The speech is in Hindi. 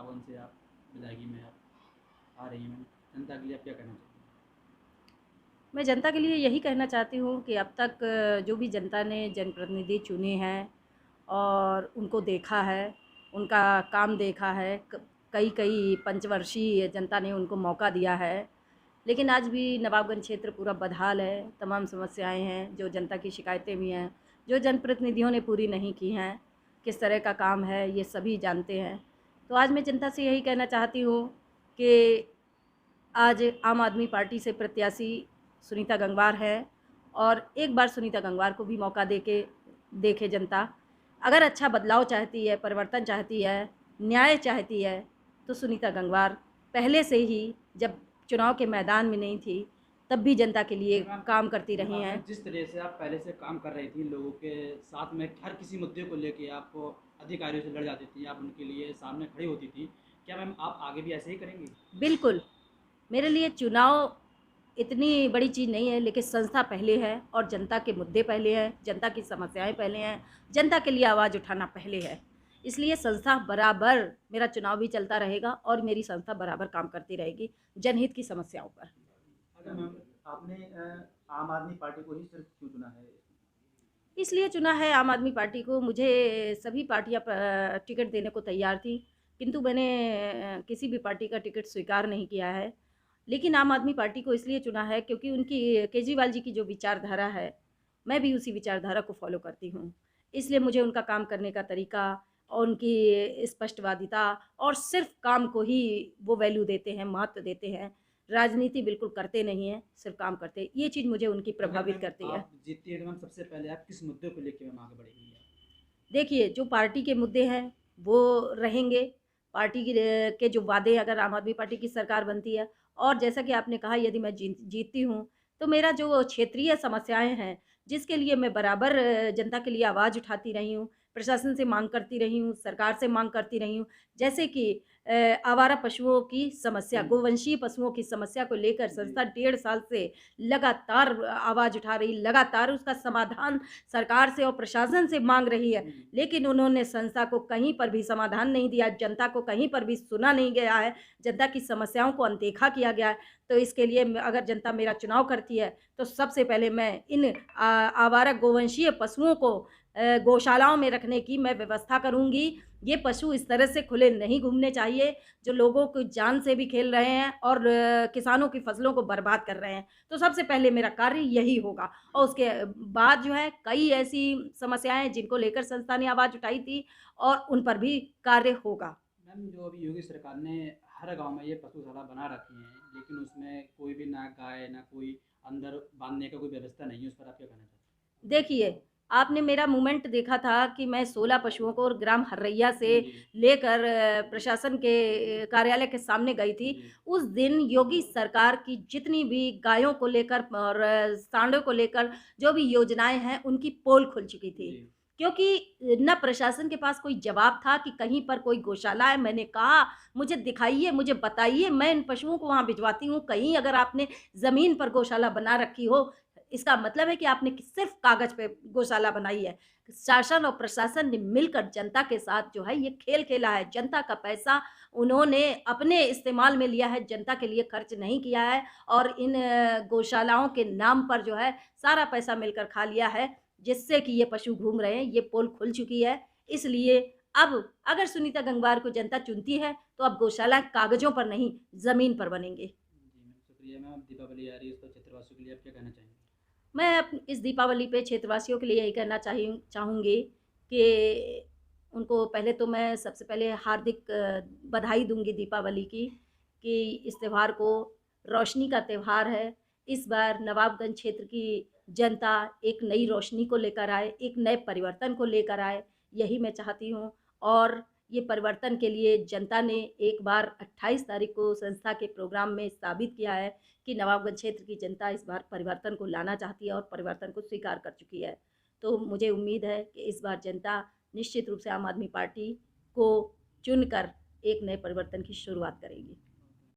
57 से आप विधायकी में आप आ रही हैं मैम, जनता के लिए आप क्या कहना चाहती हैं? मैं जनता के लिए यही कहना चाहती हूँ कि अब तक जो भी जनता ने जनप्रतिनिधि चुने हैं और उनको देखा है, उनका काम देखा है, कई पंचवर्षीय जनता ने उनको मौका दिया है। लेकिन आज भी नवाबगंज क्षेत्र पूरा बदहाल है, तमाम समस्याएं हैं, जो जनता की शिकायतें भी हैं, जो जनप्रतिनिधियों ने पूरी नहीं की हैं। किस तरह का काम है ये सभी जानते हैं। तो आज मैं जनता से यही कहना चाहती हूँ कि आज आम आदमी पार्टी से प्रत्याशी सुनीता गंगवार है और एक बार सुनीता गंगवार को भी मौका देखे जनता। अगर अच्छा बदलाव चाहती है, परिवर्तन चाहती है, न्याय चाहती है, तो सुनीता गंगवार पहले से ही, जब चुनाव के मैदान में नहीं थी, तब भी जनता के लिए मैम काम करती रही आपने हैं। जिस तरह से आप पहले से काम कर रही थी, लोगों के साथ में हर किसी मुद्दे को लेके आप अधिकारियों से लड़ जाती थी, आप उनके लिए सामने खड़ी होती थी, क्या मैम आप आगे भी ऐसे ही करेंगी? बिल्कुल, मेरे लिए चुनाव इतनी बड़ी चीज़ नहीं है, लेकिन संस्था पहले है और जनता के मुद्दे पहले हैं, जनता की समस्याएं पहले हैं, जनता के लिए आवाज़ उठाना पहले है। इसलिए संस्था बराबर, मेरा चुनाव भी चलता रहेगा और मेरी संस्था बराबर काम करती रहेगी जनहित की समस्याओं पर। अगर मैम आपने आम आदमी पार्टी को ही सिर्फ क्यों चुना है? इसलिए चुना है आम आदमी पार्टी को। मुझे सभी पार्टियां टिकट देने को तैयार थी, किंतु मैंने किसी भी पार्टी का टिकट स्वीकार नहीं किया है। लेकिन आम आदमी पार्टी को इसलिए चुना है क्योंकि उनकी, केजरीवाल जी की जो विचारधारा है, मैं भी उसी विचारधारा को फॉलो करती हूँ। इसलिए मुझे उनका काम करने का तरीका और उनकी स्पष्टवादिता और सिर्फ काम को ही वो वैल्यू देते हैं, महत्व देते हैं। राजनीति बिल्कुल करते नहीं हैं, सिर्फ काम करते हैं। ये चीज़ मुझे उनकी अगर प्रभावित मैम करती है। आप जीतती है तो मैम सबसे पहले आप किस मुद्दे को लेके मैम आगे बढ़ेंगी आप? देखिए, जो पार्टी के मुद्दे हैं वो रहेंगे। पार्टी के जो वादे, अगर आम आदमी पार्टी की सरकार बनती है, और जैसा कि आपने कहा, यदि मैं जीतती हूँ, तो मेरा जो क्षेत्रीय समस्याएं हैं, जिसके लिए मैं बराबर जनता के लिए आवाज़ उठाती रही हूँ, प्रशासन से मांग करती रही हूँ, सरकार से मांग करती रही हूँ। जैसे कि आवारा पशुओं की समस्या, गोवंशीय पशुओं की समस्या को लेकर जी। संस्था 1.5 साल से लगातार आवाज़ उठा रही, लगातार उसका समाधान सरकार से और प्रशासन से मांग रही है। लेकिन उन्होंने संस्था को कहीं पर भी समाधान नहीं दिया, जनता को कहीं पर भी सुना नहीं गया है, जनता की समस्याओं को अनदेखा किया गया है। तो इसके लिए अगर जनता मेरा चुनाव करती है, तो सबसे पहले मैं इन आवारा गोवंशीय पशुओं को गौशालाओं में रखने की मैं व्यवस्था करूंगी। ये पशु इस तरह से खुले नहीं घूमने चाहिए, जो लोगों की जान से भी खेल रहे हैं और किसानों की फसलों को बर्बाद कर रहे हैं। तो सबसे पहले मेरा कार्य यही होगा। और उसके बाद जो है, कई ऐसी समस्याएं जिनको लेकर संस्था ने आवाज़ उठाई थी, और उन पर भी कार्य होगा। मैम जो अभी योगी सरकार ने हर गांव में ये पशुशाला बना रखी हैं, लेकिन उसमें कोई भी ना गाय ना कोई अंदर बांधने का कोई व्यवस्था नहीं है, उस पर आप क्या कहना चाहते देखिए, आपने मेरा मूवमेंट देखा था कि मैं 16 पशुओं को और ग्राम हर्रैया से हैं? जी। लेकर प्रशासन के कार्यालय के सामने गई थी। जी। उस दिन योगी सरकार की जितनी भी गायों को लेकर और सांडों को लेकर जो भी योजनाएँ हैं, उनकी पोल खुल चुकी थी। जी। क्योंकि ना प्रशासन के पास कोई जवाब था कि कहीं पर कोई गौशाला है। मैंने कहा, मुझे दिखाइए, मुझे बताइए, मैं इन पशुओं को वहाँ भिजवाती हूँ। कहीं अगर आपने ज़मीन पर गौशाला बना रखी हो, इसका मतलब है कि आपने सिर्फ कागज पे गौशाला बनाई है। शासन और प्रशासन ने मिलकर जनता के साथ जो है ये खेल खेला है। जनता का पैसा उन्होंने अपने इस्तेमाल में लिया है, जनता के लिए खर्च नहीं किया है, और इन गौशालाओं के नाम पर जो है सारा पैसा मिलकर खा लिया है, जिससे कि ये पशु घूम रहे हैं। ये पोल खुल चुकी है। इसलिए अब अगर सुनीता गंगवार को जनता चुनती है, तो अब गौशाला कागजों पर नहीं, ज़मीन पर बनेंगे। जी मैम, शुक्रिया मैम। अब दीपावली आ रही है, उस पर क्षेत्रवासियों के लिए आप क्या कहना चाहेंगे? मैं इस दीपावली पे क्षेत्रवासियों के लिए यही कहना चाहूँगी कि उनको पहले तो मैं सबसे पहले हार्दिक बधाई दूँगी दीपावली की, कि इस त्यौहार को, रोशनी का त्यौहार है। इस बार नवाबगंज क्षेत्र की जनता एक नई रोशनी को लेकर आए, एक नए परिवर्तन को लेकर आए, यही मैं चाहती हूँ। और ये परिवर्तन के लिए जनता ने एक बार 28 तारीख को संस्था के प्रोग्राम में साबित किया है कि नवाबगंज क्षेत्र की जनता इस बार परिवर्तन को लाना चाहती है और परिवर्तन को स्वीकार कर चुकी है। तो मुझे उम्मीद है कि इस बार जनता निश्चित रूप से आम आदमी पार्टी को चुनकर एक नए परिवर्तन की शुरुआत करेगी।